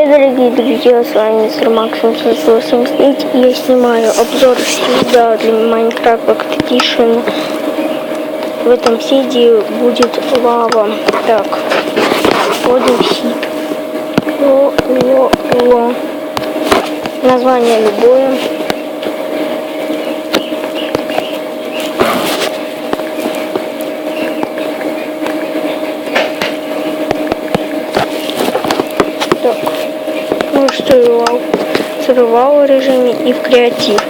Дорогие друзья, с вами мистер Максим 89, и я снимаю обзор сида для Minecraft Expedition. В этом сиде будет лава. Так, вводим в сид. Название любое. Так. Survival режиме и в креатив.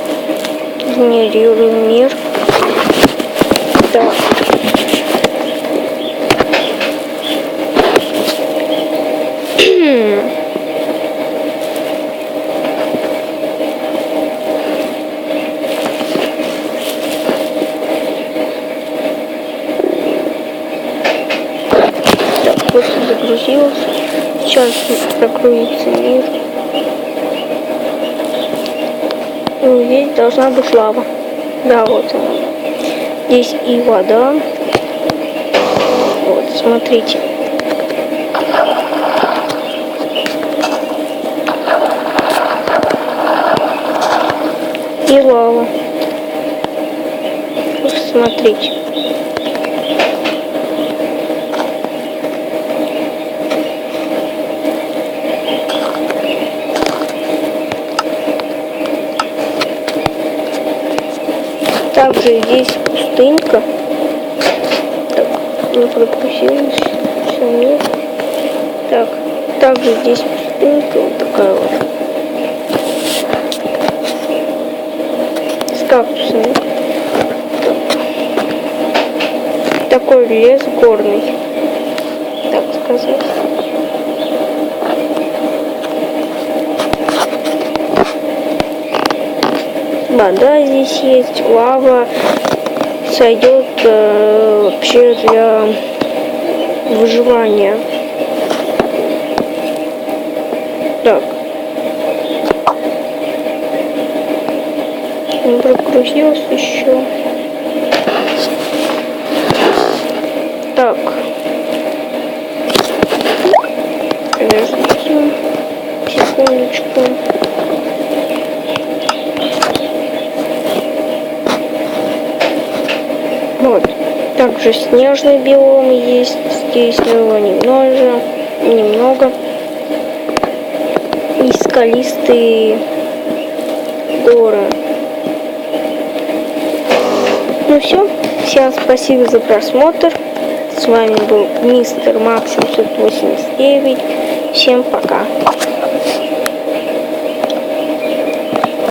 Генерируем мир. Так. Так, вот загрузилось. Сейчас закроется мир. Ну, здесь должна быть лава. Да, вот она. Здесь и вода. Вот, смотрите. И лава. Смотрите. Также здесь пустынька. Так, не пропустилось. Все, нет. Так, также здесь пустынька вот такая вот. С кактусами. Такой лес горный. Так сказать. Вода здесь есть, лава сойдет вообще для выживания. Так. Не прогрузилось еще. Так. Подождите. Секундочку. Вот. Также снежный биом есть. Здесь его немного. И скалистые горы. Ну все. Всем спасибо за просмотр. С вами был мистер Максим 89. Всем пока.